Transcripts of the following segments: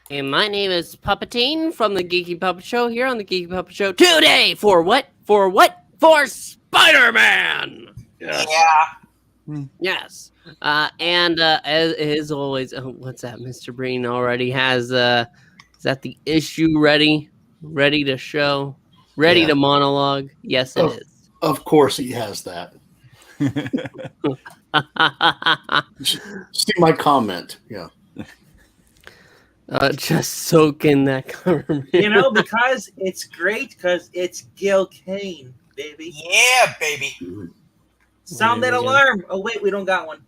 And my name is Puppetine from the Geeky Puppet Show here on the Geeky Puppet Show today for what? For what? For Spider-Man! Yes. Yeah. Yes. As always, what's that? Mr. Breen already has, is that the issue ready? Ready to show? Ready Yeah. to monologue? Yes, it Oh. is. Of course he has that. See my comment. Yeah. Just soak in that comment. Because it's great, because it's Gil Kane, baby. Yeah, baby. Sound that alarm. Oh, wait, we don't got one.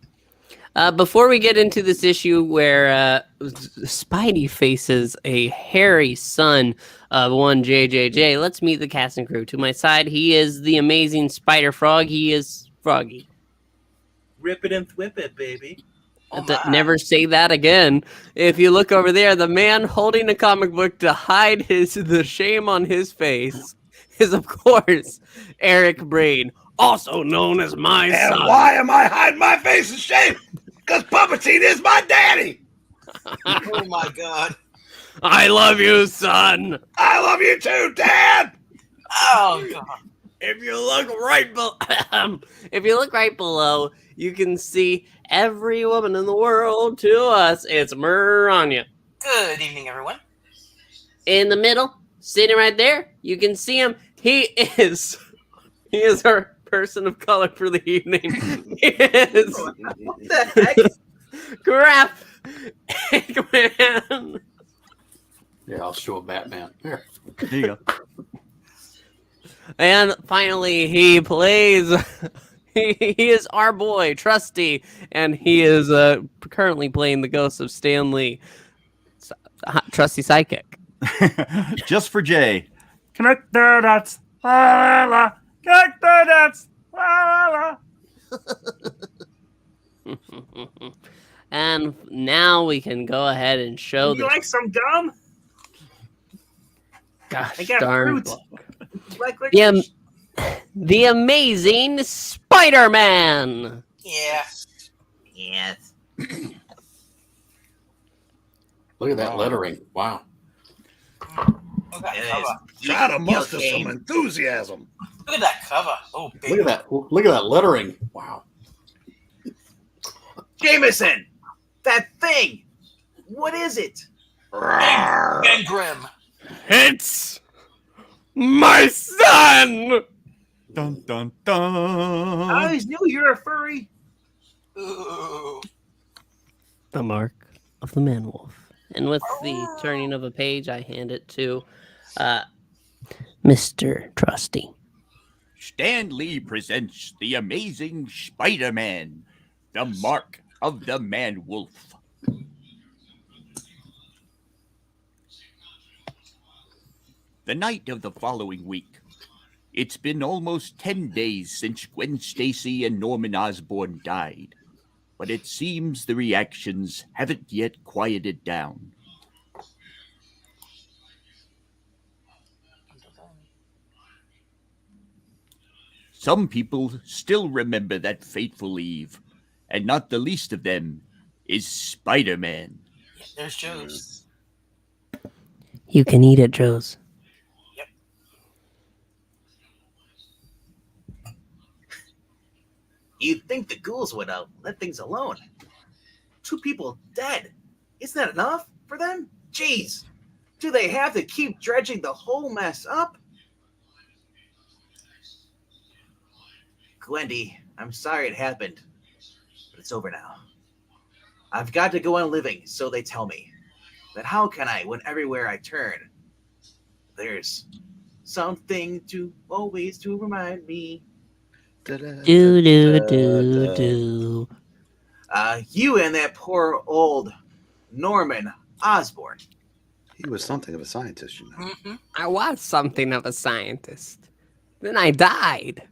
Before we get into this issue where Spidey faces a hairy son of one JJJ, let's meet the cast and crew. To my side, he is the amazing Spider Frog. He is Froggy. Rip it and thwip it, baby. Never say that again. If you look over there, the man holding a comic book to hide the shame on his face is, of course, Eric Brain, also known as my And son. why am I hiding my face in shame? Because Puppetine is my daddy. Oh my God. I love you, son. I love you too, Dad. Oh God. If you look right below, you can see every woman in the world to us. It's Miranya. Good evening, everyone. In the middle, sitting right there, you can see him. He is our person of color for the evening. He is What the heck? Crap Eggman. Yeah, I'll show a Batman. Here. There you go. And finally, he plays. He is our boy, Trusty, and he is currently playing the ghost of Stan Lee, Trusty Psychic. Just for Jay. Connect the dots. La, la, la. Connect the dots. La, la, la. And now we can go ahead and show Would you like some gum? gosh I got darn fruit. book. Like, Yeah. The Amazing Spider-Man. Yeah. Yes. Look at that lettering. Wow. Look at that It cover. Try to muster Gil some Kane. enthusiasm. Look at that cover. Oh, baby. Look at that. Look at that lettering. Wow. Jameson! That thing! What is it? And Grim. It's my son. Dun, dun, I dun. always knew you were a furry. Ooh. The mark of the man-wolf. And with the turning of a page, I hand it to Mr. Trusty. Stan Lee presents The Amazing Spider-Man, the mark of the man-wolf. The night of the following week. It's been almost 10 days since Gwen Stacy and Norman Osborn died, but it seems the reactions haven't yet quieted down. Some people still remember that fateful eve, and not the least of them is Spider-Man. Yeah, there's Joe's. You can eat it, Joes. You'd think the ghouls would let things alone. 2 people dead. Isn't that enough for them? Jeez. Do they have to keep dredging the whole mess up? Gwendy, I'm sorry it happened, but it's over now. I've got to go on living, so they tell me. But how can I when everywhere I turn, there's something to always to remind me. Do, do, do, do. You and that poor old Norman Osborn. He was something of a scientist, you know. Mm-hmm. I was something of a scientist. Then I died.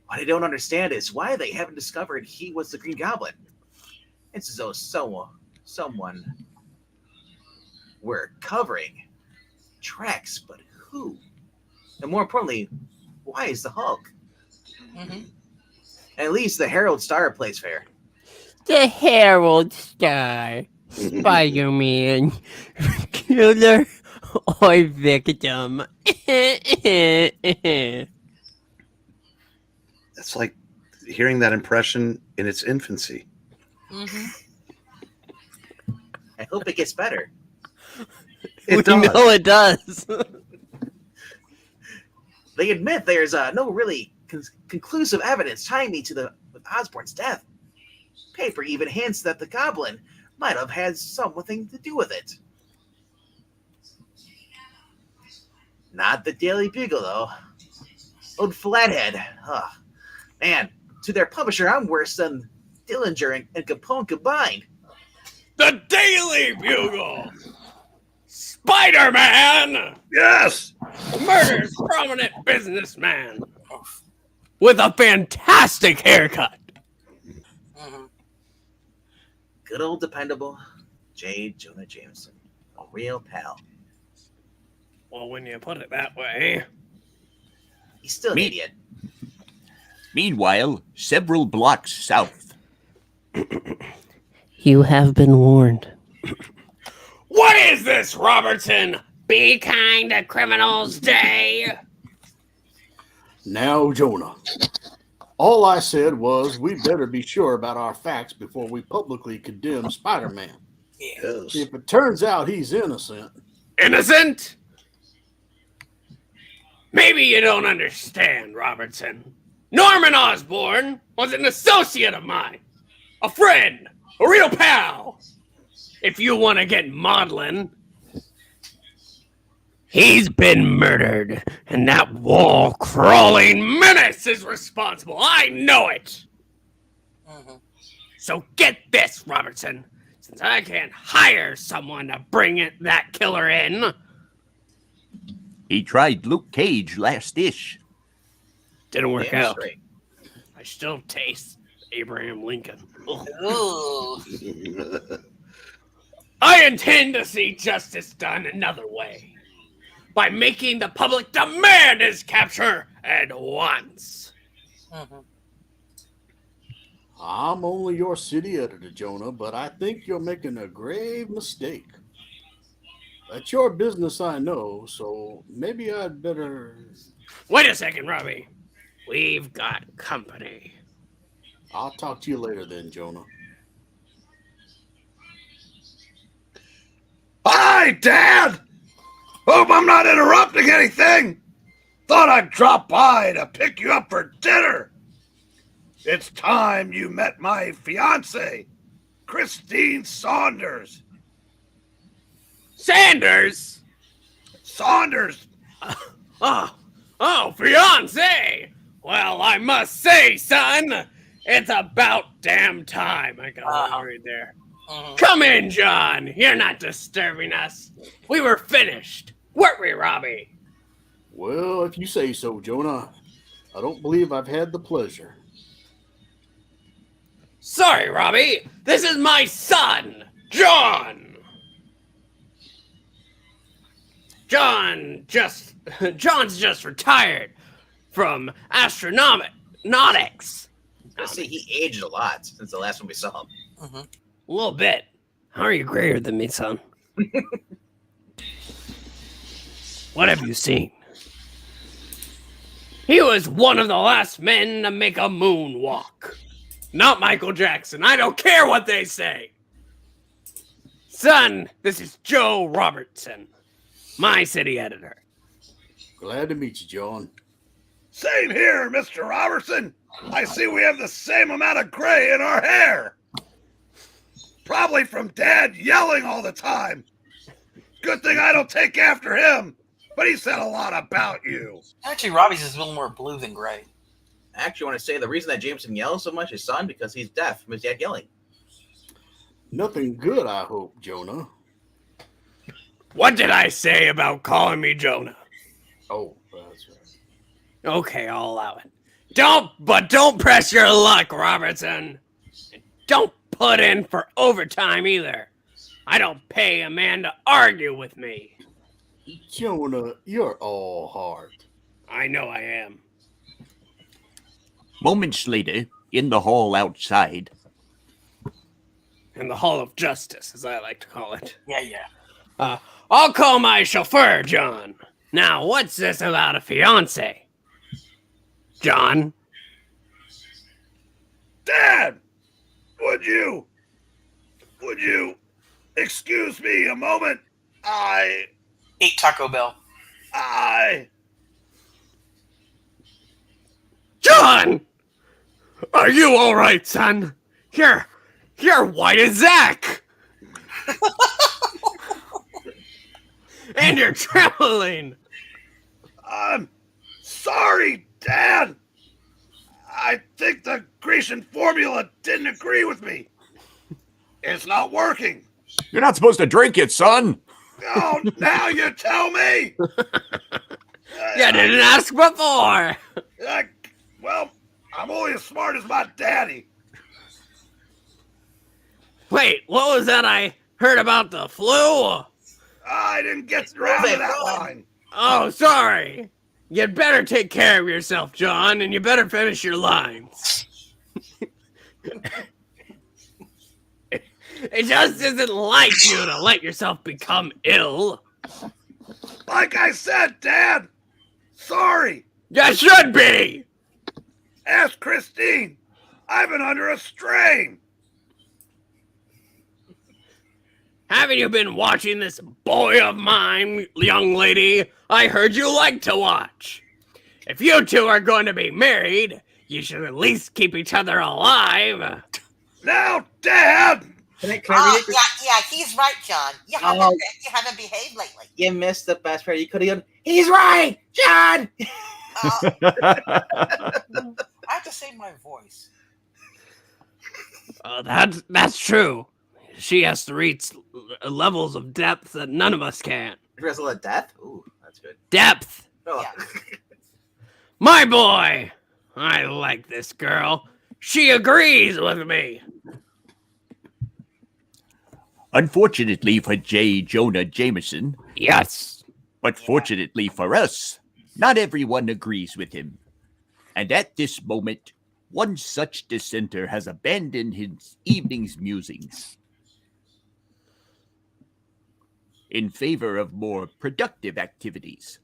What I don't understand is why they haven't discovered he was the Green Goblin. It's as though someone were covering tracks, but who? And more importantly, why is the Hulk? Mm-hmm. At least the Herald Star plays fair. The Herald Star. Spider-Man, killer or victim? That's like hearing that impression in its infancy. Mm-hmm. I hope it gets better. It We know does. it does. They admit there's no really conclusive evidence tying me to with Osborn's death. Paper even hints that the goblin might have had something to do with it. Not the Daily Bugle, though. Old Flathead. Oh, man, to their publisher, I'm worse than Dillinger and Capone combined. The Daily Bugle! Spider-Man Yes. murders prominent businessman with a fantastic haircut. Mm-hmm. Good old dependable Jonah Jameson. A real pal. Well, when you put it that way. He's still an Me- idiot. Meanwhile, several blocks south. You have been warned. What is this, Robertson? Be kind to criminals day? Now, Jonah. All I said was we better be sure about our facts before we publicly condemn Spider-Man. Yes. If it turns out he's innocent, Innocent? Maybe you don't understand, Robertson. Norman Osborn was an associate of mine, a friend, a real pal. If you want to get maudlin, he's been murdered, and that wall-crawling menace is responsible. I know it. Mm-hmm. So get this, Robertson. Since I can't hire someone to bring that killer in, He tried Luke Cage last-ish. didn't work Damn out. straight. I still taste Abraham Lincoln. Ugh. Ooh. I intend to see justice done another way. By making the public demand his capture at once. Mm-hmm. I'm only your city editor, Jonah, but I think you're making a grave mistake. That's your business, I know, so maybe I'd better... Wait a second, Robbie. We've got company. I'll talk to you later then, Jonah. Hi, Dad. Hope I'm not interrupting anything. Thought I'd drop by to pick you up for dinner. It's time you met my fiance, Christine Saunders. Sanders? Saunders. Oh, fiance! Well, I must say, son, it's about damn time. I got worried there. Mm-hmm. Come in, John. You're not disturbing us. We were finished. Weren't we, Robbie? Well, if you say so, Jonah. I don't believe I've had the pleasure. Sorry, Robbie. This is my son, John. John's just retired from astronautics. I see he aged a lot since the last one we saw him. Mm-hmm. A little bit. How are you grayer than me, son? What have you seen? He was one of the last men to make a moonwalk. Not Michael Jackson. I don't care what they say. Son, this is Joe Robertson, my city editor. Glad to meet you, John. Same here, Mr. Robertson. I see we have the same amount of gray in our hair. Probably from Dad yelling all the time. Good thing I don't take after him, but he said a lot about you. Actually, Robbie's is a little more blue than gray. I actually want to say the reason that Jameson yells so much is son because he's deaf from his dad yelling. Nothing good, I hope, Jonah. What did I say about calling me Jonah? Oh, that's right. Okay, I'll allow it. Don't press your luck, Robertson. And don't put in for overtime either. I don't pay a man to argue with me. Jonah, you're all heart. I know I am. Moments later, in the hall outside, in the Hall of Justice, as I like to call it. Yeah. I'll call my chauffeur, John. Now, what's this about a fiance? John? Dad, would you excuse me a moment? Eat Taco Bell. John! Are you all right, son? You're white as Zach! And you're trembling! I'm sorry, Dad. I think the Grecian formula didn't agree with me. It's not working. You're not supposed to drink it, son. Oh, now you tell me. You didn't ask before! Well, I'm only as smart as my daddy. Wait, what was that I heard about the flu? I didn't get around to that line. Oh, sorry. You'd better take care of yourself, John, and you better finish your lines. It just isn't like you to let yourself become ill. Like I said, Dad. Sorry. You should be! Ask Christine. I've been under a strain. Haven't you been watching this boy of mine, young lady? I heard you like to watch. If you two are going to be married, you should at least keep each other alive. Now, Dad. Can I read it? Yeah, he's right, John. You haven't behaved lately. You missed the best part. You could have gone, he's right, John! I have to save my voice. That's true. She has to reach levels of depth that none of us can. Drizzle of death? Ooh, that's good. Depth! Oh. Yeah. My boy! I like this girl. She agrees with me. Unfortunately for Jonah Jameson, Yes. but fortunately for us, not everyone agrees with him. And at this moment, one such dissenter has abandoned his evening's musings in favor of more productive activities.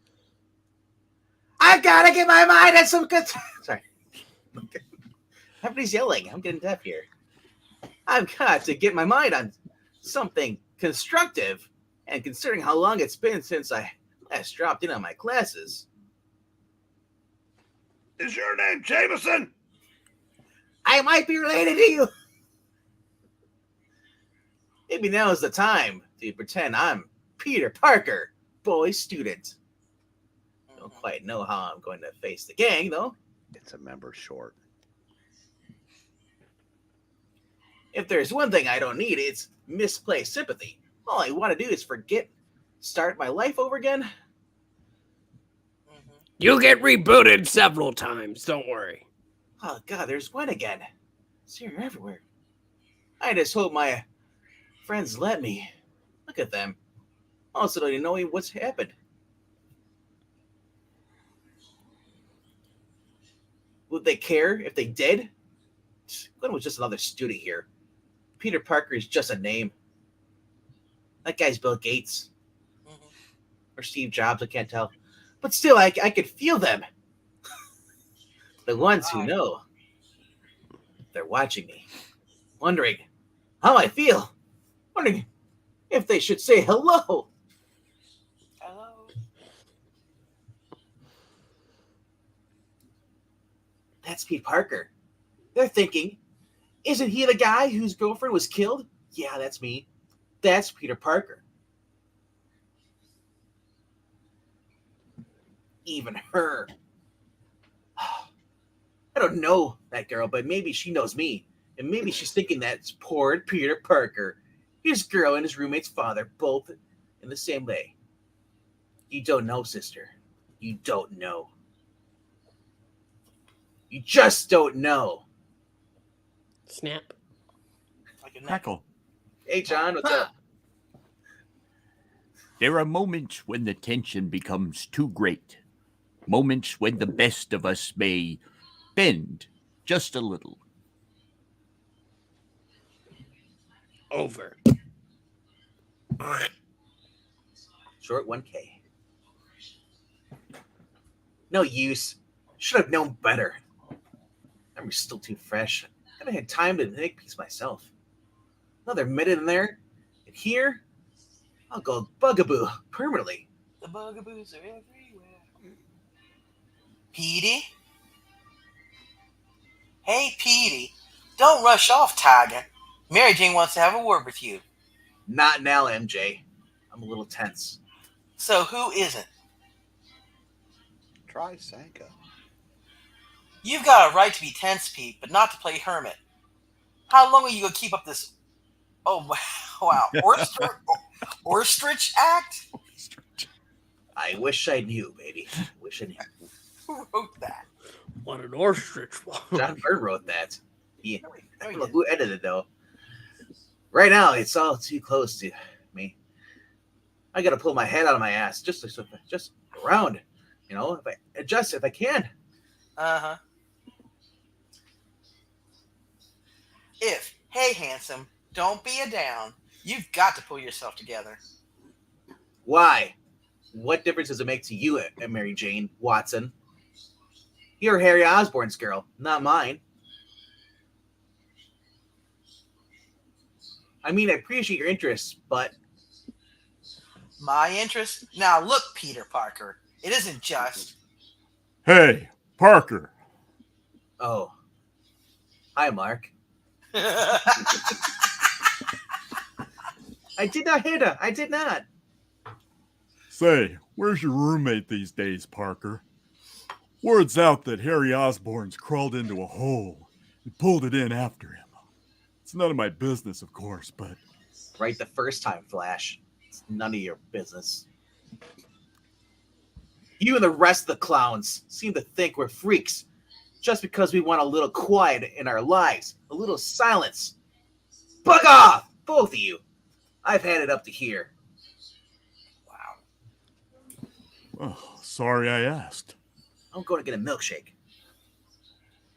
I've got to get my mind on some good... Sorry. Everybody's yelling. I'm getting deaf here. I've got to get my mind on something constructive, and considering how long it's been since I last dropped in on my classes. Is your name Jameson? I might be related to you. Maybe now is the time to pretend I'm Peter Parker, boy student. Don't quite know how I'm going to face the gang, though. It's a member short. If there's one thing I don't need, it's misplaced sympathy. All I want to do is start my life over again. You get rebooted several times, don't worry. Oh, God, there's one again. See her everywhere. I just hope my friends let me. Look at them. Also, don't even know what's happened. Would they care if they did? Glenn was just another student here. Peter Parker is just a name. That guy's Bill Gates. Or Steve Jobs, I can't tell. But still, I could feel them. The ones who know. They're watching me. Wondering how I feel. Wondering if they should say hello. Hello. That's Pete Parker. They're thinking, isn't he the guy whose girlfriend was killed? Yeah, that's me. That's Peter Parker. Even her. I don't know that girl, but maybe she knows me. And maybe she's thinking that's poor Peter Parker. His girl and his roommate's father, both in the same way. You don't know, sister. You don't know. You just don't know. Snap. Like a neck. Crackle. Hey, John, what's up? There are moments when the tension becomes too great. Moments when the best of us may bend just a little. over. Short 1K. No use. Should have known better. Memory's still too fresh. I haven't had time to make peace myself. Another minute in there, and here, I'll go bugaboo permanently. The bugaboos are everywhere. Petey? Hey, Petey. Don't rush off, Tiger. Mary Jane wants to have a word with you. Not now, MJ. I'm a little tense. So who isn't? Try Sanka. You've got a right to be tense, Pete, but not to play hermit. How long are you going to keep up this... Oh, wow. Ostrich act? I wish I knew, baby. I wish I knew. Who wrote that? What an ostrich. John Byrne wrote that. Yeah. I Oh, don't know yeah. who edited it, though. Right now, it's all too close to me. I got to pull my head out of my ass just around. You know, if I adjust if I can. Uh-huh. Hey, handsome, don't be a down. You've got to pull yourself together. Why? What difference does it make to you, Mary Jane Watson? You're Harry Osborn's girl, not mine. I mean, I appreciate your interest, but... My interest? Now look, Peter Parker, it isn't just... Hey, Parker. Oh. Hi, Mark. I did not hit her. I did not. Say, where's your roommate these days, Parker? Word's out that Harry Osborn's crawled into a hole and pulled it in after him. It's none of my business, of course, but... Right the first time, Flash. It's none of your business. You and the rest of the clowns seem to think we're freaks just because we want a little quiet in our lives, a little silence. Bug off, both of you. I've had it up to here. Wow. Oh, sorry I asked. I'm going to get a milkshake.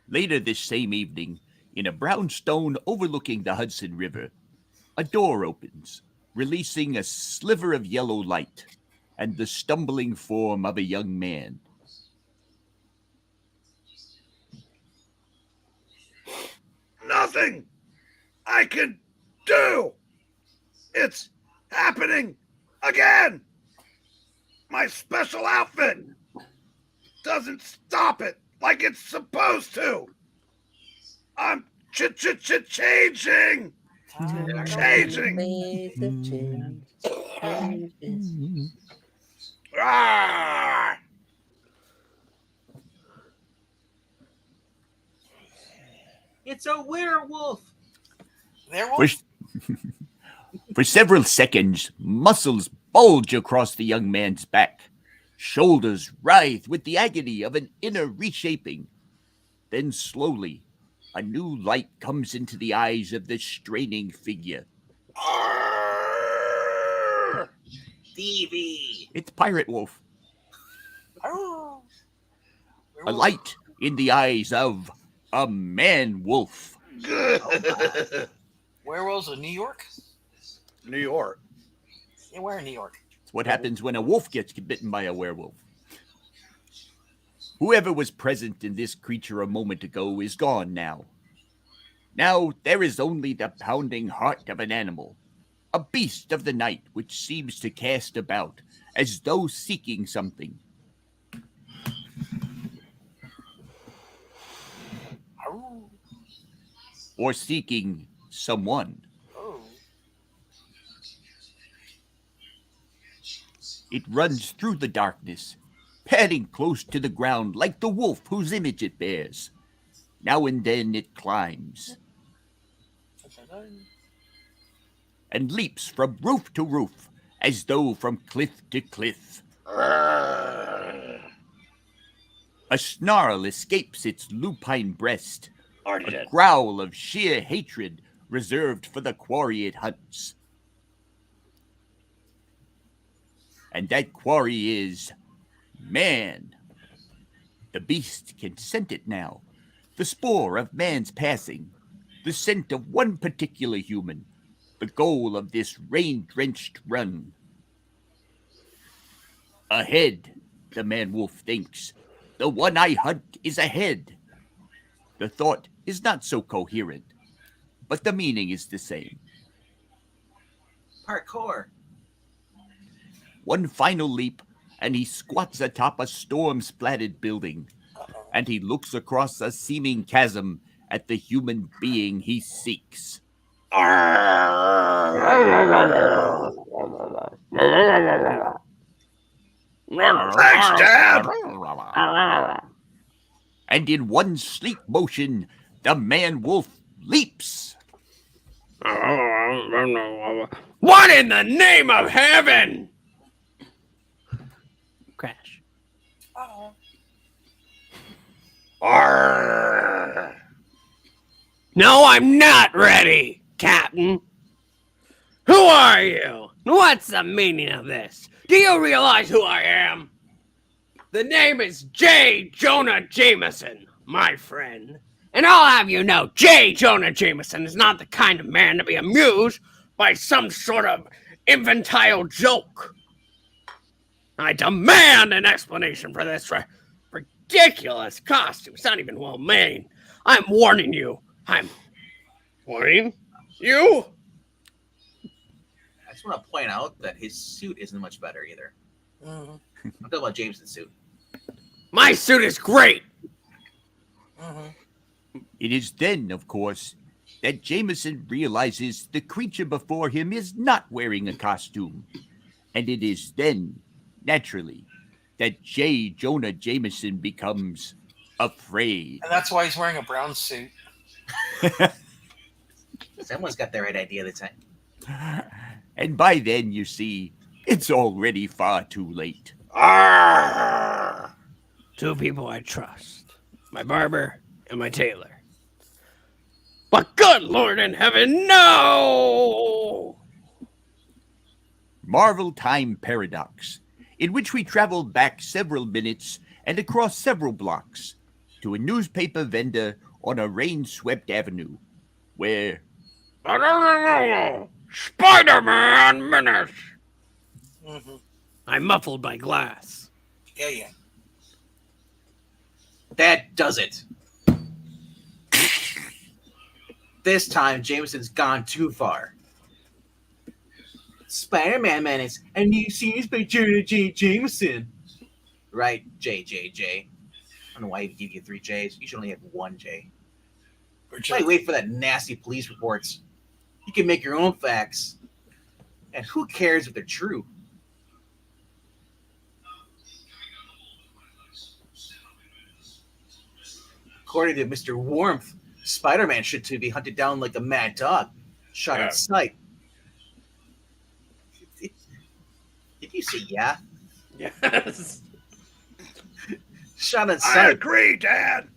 Later this same evening, in a brownstone overlooking the Hudson River, a door opens, releasing a sliver of yellow light and the stumbling form of a young man. Nothing I can do. It's happening again. My special outfit doesn't stop it like it's supposed to. I'm changing. Ah! It's a werewolf. Werewolf? For several seconds, muscles bulge across the young man's back. Shoulders writhe with the agony of an inner reshaping. Then slowly, a new light comes into the eyes of the straining figure. Stevie. It's Pirate Wolf. Oh. A light in the eyes of a man wolf. Werewolves of New York? New York. Yeah, where in New York? It's what happens when a wolf gets bitten by a werewolf. Whoever was present in this creature a moment ago is gone now. Now there is only the pounding heart of an animal, a beast of the night which seems to cast about as though seeking something. Oh. Or seeking someone. Oh. It runs through the darkness, padding close to the ground like the wolf whose image it bears. Now and then it climbs and leaps from roof to roof as though from cliff to cliff. A snarl escapes its lupine breast, a growl of sheer hatred reserved for the quarry it hunts. And that quarry is man. The beast can scent it now, the spore of man's passing, the scent of one particular human, the goal of this rain-drenched run. Ahead, the man-wolf thinks. The one I hunt is ahead. The thought is not so coherent, but the meaning is the same. Parkour. One final leap, and he squats atop a storm-splattered building, and he looks across a seeming chasm at the human being he seeks. Thanks, Dad. And in one sleek motion, the man-wolf leaps. What in the name of heaven? Crash. Uh-oh. Arr. No, I'm not ready, Captain. Who are you? What's the meaning of this? Do you realize who I am? The name is J. Jonah Jameson, my friend. And I'll have you know, J. Jonah Jameson is not the kind of man to be amused by some sort of infantile joke. I demand an explanation for this ridiculous costume. It's not even well made. I'm warning you. I'm warning you. I just want to point out that his suit isn't much better either. Mm-hmm. I'm talking about Jameson's suit. My suit is great. Mm-hmm. It is then, of course, that Jameson realizes the creature before him is not wearing a costume. And it is then, naturally, that J. Jonah Jameson becomes afraid. And that's why he's wearing a brown suit. Someone's got the right idea this time. And by then, you see, it's already far too late. Arr. Two people I trust. My barber and my tailor. But good Lord in heaven, no! Marvel Time Paradox, in which we travel back several minutes and across several blocks to a newspaper vendor on a rain-swept avenue, where Spider-Man menace! Mm-hmm. I'm muffled by glass. Yeah. That does it. This time, Jameson's gone too far. Spider-Man menace, a new series by Jonah J. Jameson. Right, JJJ. I don't know why he gave you 3 J's. You should only have 1 J. Why wait for that nasty police reports? You can make your own facts. And who cares if they're true? According to Mr. Warmth, Spider-Man should to be hunted down like a mad dog, shot at sight. Did you say yeah? Yes. Shot at I sight. agree, Dad.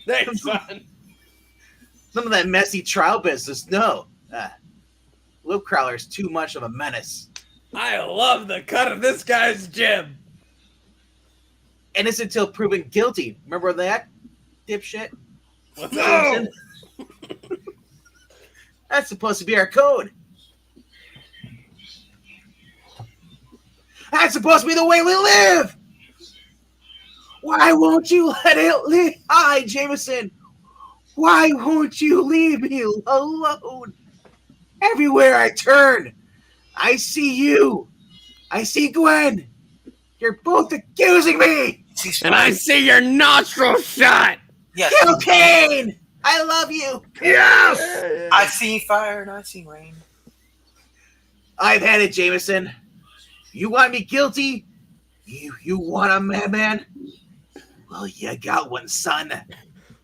Thanks, son. None of that messy trial business, no. Loop Crawler's too much of a menace. I love the cut of this guy's jib. Innocent until proven guilty. Remember that, dipshit? No. That's supposed to be our code. That's supposed to be the way we live. Why won't you let it live? Hi, Jameson. Why won't you leave me alone? Everywhere I turn, I see you. I see Gwen. You're both accusing me. And I see your nostril shot. Yes. Gil Kane, I love you. Yes. I see fire and I see rain. I've had it, Jameson. You want me guilty? You want a madman? Well, you got one, son.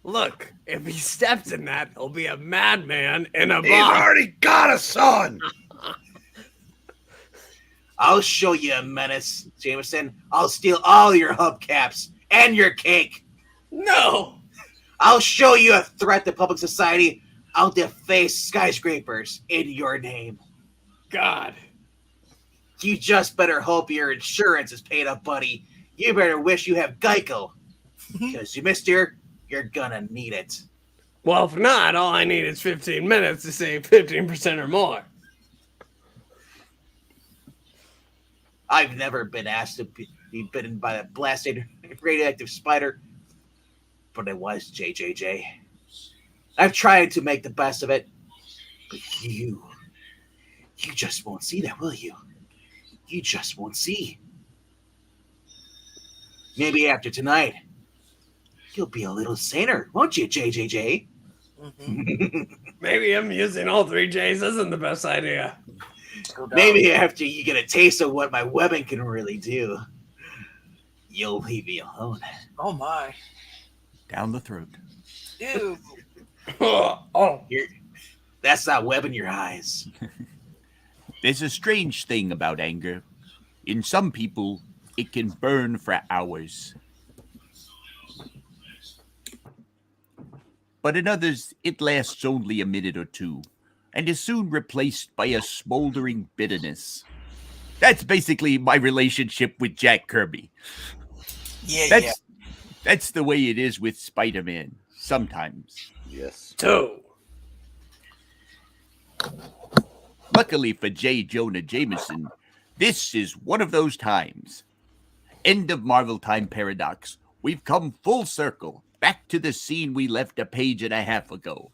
Look, if he steps in that, he'll be a madman in a He's box. already got a son. I'll show you a menace, Jameson. I'll steal all your hubcaps and your cake. No! I'll show you a threat to public society. I'll deface skyscrapers in your name. God. You just better hope your insurance is paid up, buddy. You better wish you have Geico. Because, mister, you're gonna need it. Well, if not, all I need is 15 minutes to save 15% or more. I've never been asked to be bitten by a blasted radioactive spider, but I was, JJJ. I've tried to make the best of it, but you just won't see that, will you? You just won't see. Maybe after tonight, you'll be a little saner, won't you, JJJ? Mm-hmm. Maybe him using all 3 J's isn't the best idea. Maybe after you get a taste of what my weapon can really do, you'll leave me alone. Oh my. Down the throat. Ew. Oh. That's not web in your eyes. There's a strange thing about anger. In some people, it can burn for hours. But in others, it lasts only a minute or two, and is soon replaced by a smoldering bitterness. That's basically my relationship with Jack Kirby. Yeah. That's the way it is with Spider-Man, sometimes. Yes. 2. Luckily for J. Jonah Jameson, this is one of those times. End of Marvel Time Paradox. We've come full circle, back to the scene we left a page and a half ago.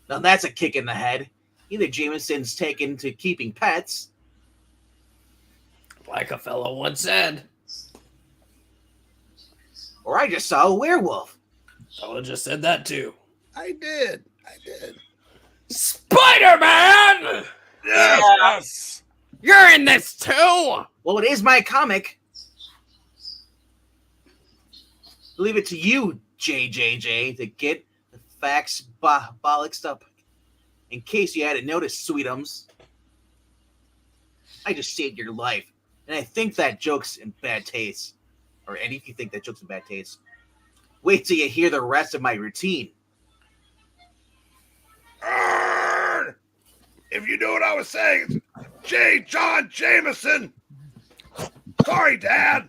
Now that's a kick in the head. Either Jameson's taken to keeping pets, Like a fellow once said. or I just saw a werewolf. Fellow just said that too. I did. Spider-Man! Yes. You're in this too! Well, it is my comic. Leave it to you, JJJ, to get the facts bollocksed up. In case you hadn't noticed, sweetums, I just saved your life. And I think that joke's in bad taste. Or any of you think that joke's in bad taste. Wait till you hear the rest of my routine. If you knew what I was saying, it's J. John Jameson. Sorry, Dad.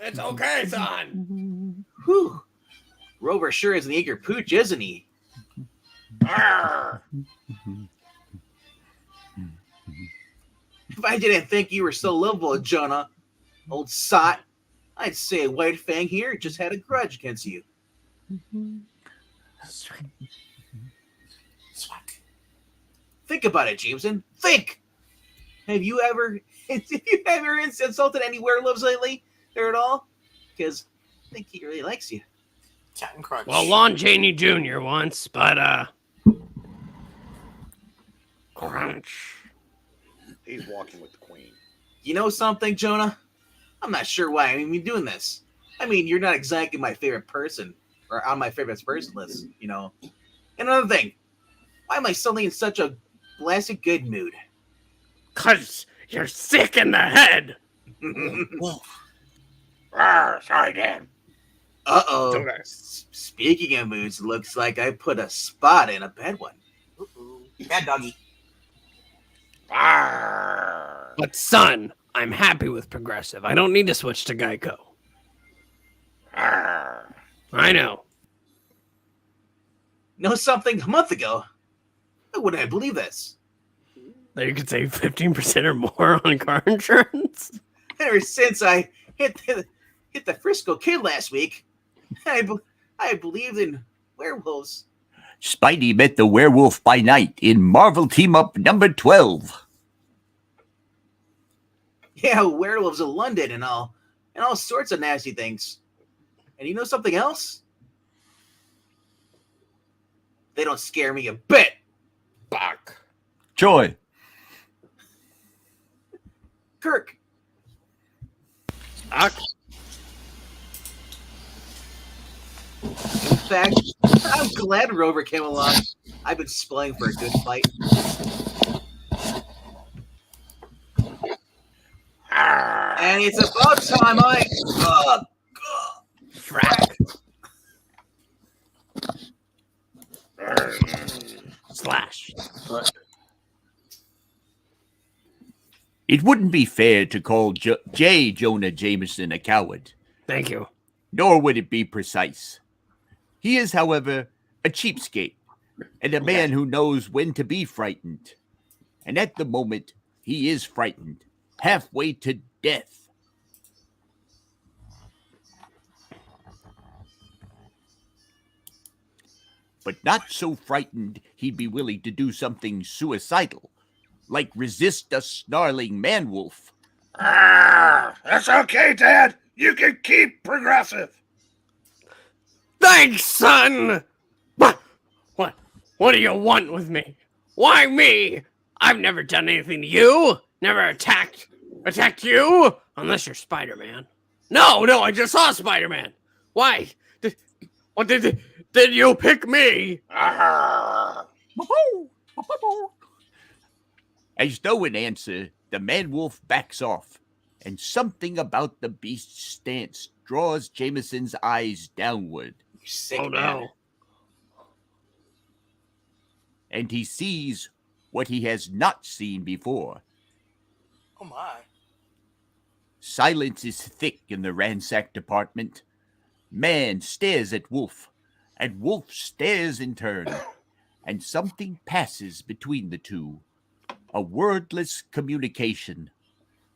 It's okay, son. Whew. Rover sure is an eager pooch, isn't he? If I didn't think you were so lovable, Jonah, old sot, I'd say White Fang here just had a grudge against you. Think about it, Jameson. Think! Have you ever insulted any werewolves lately? There at all? Because I think he really likes you. Captain Crunch. Well, Lon Chaney Jr. once, but, Crunch. He's walking with the queen. You know something, Jonah? I'm not sure why I'm even doing this. I mean, you're not exactly my favorite person, or on my favorite person list, you know. And another thing, why am I suddenly in such a blasted good mood? 'Cause you're sick in the head. Sorry, Dad. Uh-oh. Okay. Speaking of moods, looks like I put a spot in a bad one. Bad doggy. But son, I'm happy with Progressive. I don't need to switch to Geico. I know. Know something? A month ago, I wouldn't believe this. That you could save 15% or more on car insurance? Ever since I hit the Frisco Kid last week, I believed in werewolves. Spidey met the werewolf by night in Marvel Team Up number 12. Yeah, werewolves in London and all sorts of nasty things. And you know something else? They don't scare me a bit. Fuck. Joy. Kirk. Fuck. In fact, I'm glad Rover came along. I've been spoiling for a good fight. And it's about time I... Frack. Slash. It wouldn't be fair to call J. Jonah Jameson a coward. Thank you. nor would it be precise. He is, however, a cheapskate, and a man who knows when to be frightened. And at the moment, he is frightened, halfway to death. But not so frightened he'd be willing to do something suicidal, like resist a snarling man-wolf. That's okay, Dad. You can keep Progressive. Thanks, son! What do you want with me? Why me? I've never done anything to you. Never attacked you. Unless you're Spider-Man. No, I just saw Spider-Man. Why? Did you pick me? As though in answer, the man-wolf backs off, and something about the beast's stance draws Jameson's eyes downward. You sick Oh man. no. And he sees what he has not seen before. Oh my. Silence is thick in the ransacked apartment. Man stares at Wolf, and Wolf stares in turn, and something passes between the two. A wordless communication,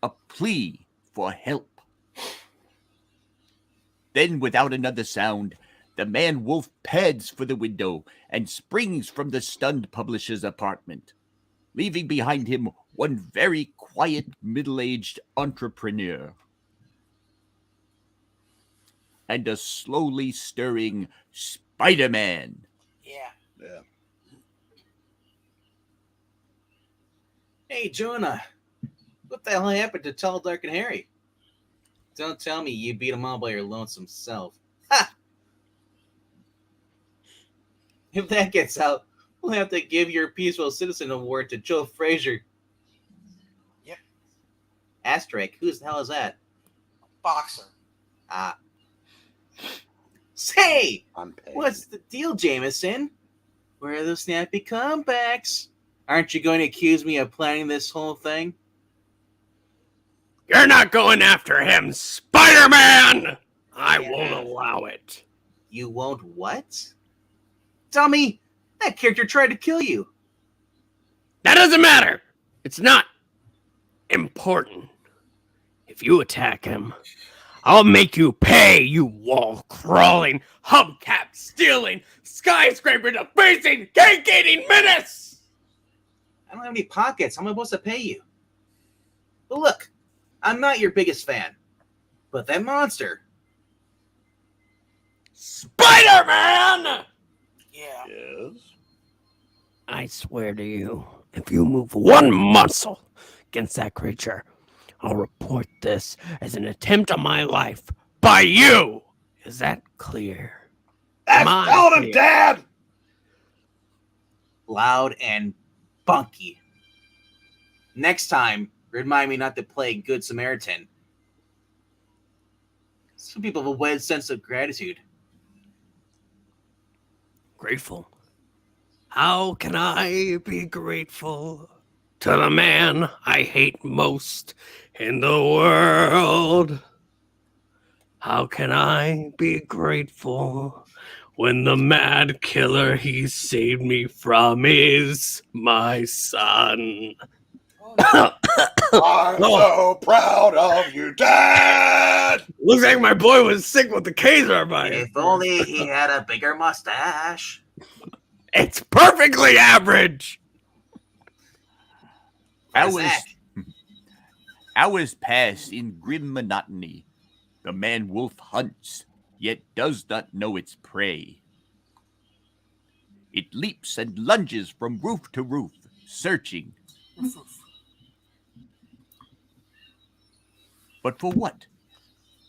a plea for help. Then, without another sound, the man-wolf pads for the window and springs from the stunned publisher's apartment, leaving behind him one very quiet, middle-aged entrepreneur and a slowly stirring Spider-Man. Yeah. Hey, Jonah. What the hell happened to Tall, Dark, and Harry? Don't tell me you beat them all by your lonesome self. Ha! If that gets out, we'll have to give your Peaceful Citizen Award to Joe Frazier. Yep. Asterisk, who the hell is that? Boxer. Ah. Say! I'm paid. What's the deal, Jameson? Where are those snappy comebacks? Aren't you going to accuse me of planning this whole thing? You're not going after him, Spider-Man! I won't allow it. You won't what? Dummy! That character tried to kill you. That doesn't matter. It's not important. If you attack him, I'll make you pay, you wall-crawling, hubcap-stealing, skyscraper-defacing, cake-eating menace! I don't have any pockets. How am I supposed to pay you? But look, I'm not your biggest fan. But that monster... Spider-Man! Yeah. Yes. I swear to you, if you move one muscle against that creature, I'll report this as an attempt on my life by you. Is that clear? That's telling him, Dad. Loud and bunky. Next time, remind me not to play Good Samaritan. Some people have a weird sense of gratitude. Grateful? How can I be grateful to the man I hate most in the world? How can I be grateful when the mad killer he saved me from is my son? I'm so proud of you, Dad. Looks like my boy was sick with the Kaiser by If only he had a bigger mustache. It's perfectly average. Hours pass in grim monotony. The man-wolf hunts, yet does not know its prey. It leaps and lunges from roof to roof, searching. But for what?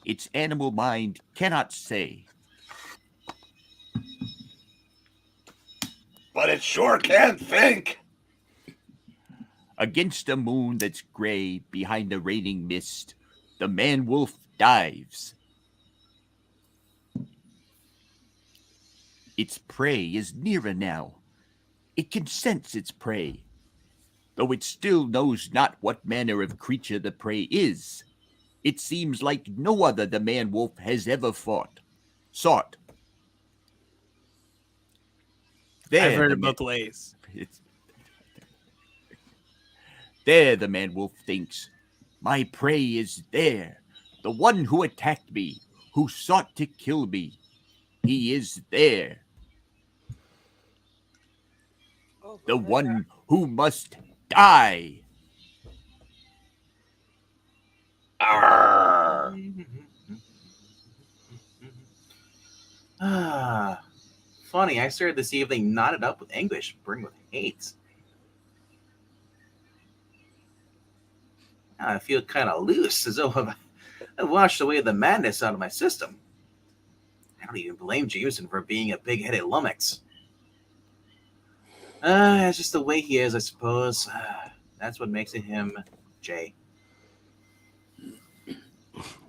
Its animal mind cannot say. But it sure can think. Against a moon that's gray behind a raining mist, the man-wolf dives. Its prey is nearer now. It can sense its prey, though it still knows not what manner of creature the prey is. It seems like no other the man-wolf has ever sought. I've heard the it both ways. There the man-wolf thinks, my prey is there, the one who attacked me, who sought to kill me. He is there. The one who must die. Funny, I started this evening knotted up with anguish, burned with hate. Now I feel kind of loose, as though I've washed away the madness out of my system. I don't even blame Jameson for being a big-headed lummox. It's just the way he is, I suppose. That's what makes it him, Jay.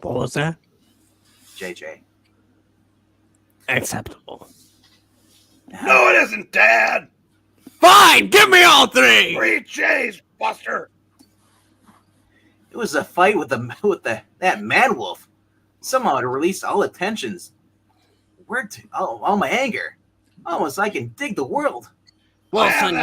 What was that? JJ. Acceptable. No, it isn't, Dad. Fine, give me all three. 3 J's, Buster. It was a fight with that man wolf. Somehow it released all the tensions. All my anger. Almost I can dig the world. Well, son,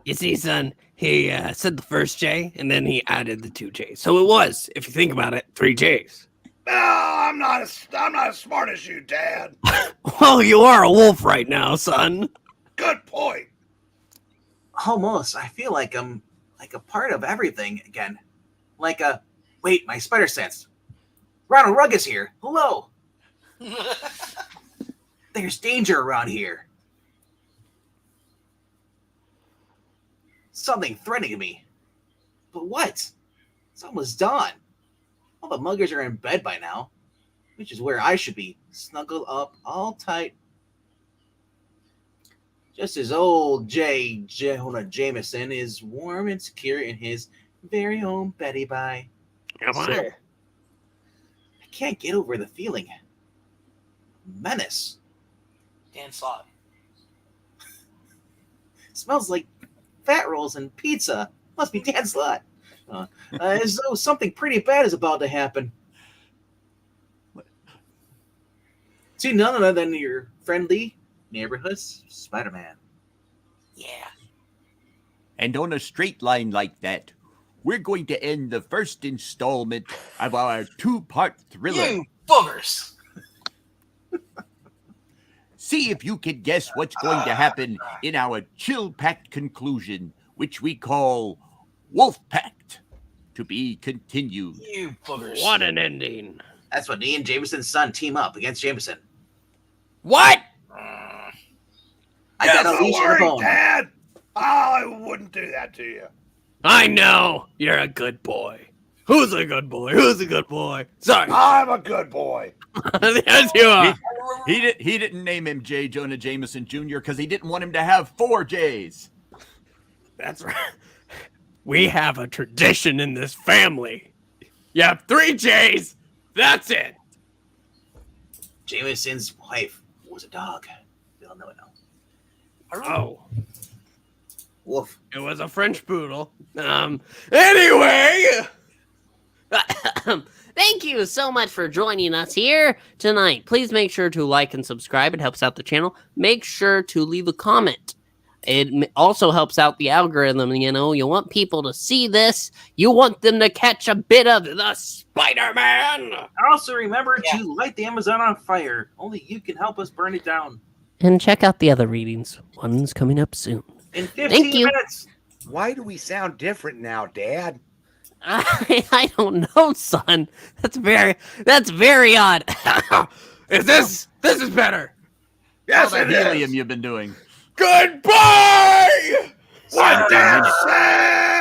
you see, son, he said the first J, and then he added the 2 J's. So it was, if you think about it, 3 J's. No, I'm not as smart as you, Dad. Well, you are a wolf right now, son. Good point. Almost. I feel like I'm like a part of everything again. Wait, my spider sense. Ronald Rugg is here. Hello. There's danger around here. Something threatening me. But what? It's almost dawn. All the muggers are in bed by now, which is where I should be, snuggled up all tight. Just as old Jonah Jameson is warm and secure in his very own Betty Bye. I can't get over the feeling. Menace. Dan Slott. Smells like fat rolls and pizza. Must be Dan Slott. As though something pretty bad is about to happen. To none other than your friendly neighborhood Spider-Man. Yeah. And on a straight line like that, we're going to end the first installment of our 2-part thriller. You boogers! See if you can guess what's going to happen in our chill-packed conclusion, which we call Wolf Pact. To be continued. You boogers. What an ending. That's when me and Jameson's son team up against Jameson. What? I got a leash and a bone. Dad. I wouldn't do that to you. I know. You're a good boy. Who's a good boy? Who's a good boy? Sorry. I'm a good boy. Yes, you are. He didn't name him J. Jonah Jameson Jr. because he didn't want him to have 4 J's. That's right. We have a tradition in this family. You have 3 J's. That's it. Jameson's wife was a dog. We all know it now. Oh. Wolf. It was a French poodle. Anyway. Thank you so much for joining us here tonight. Please make sure to like and subscribe. It helps out the channel. Make sure to leave a comment. It also helps out the algorithm. You know, you want people to see this. You want them to catch a bit of the Spider-Man. And also remember to light the Amazon on fire. Only you can help us burn it down. And check out the other readings. One's coming up soon. In 15 minutes. Why do we sound different now, Dad? I don't know, son. That's very odd. This is better. Yes, All that it is. helium you've been doing. Goodbye! What did you say?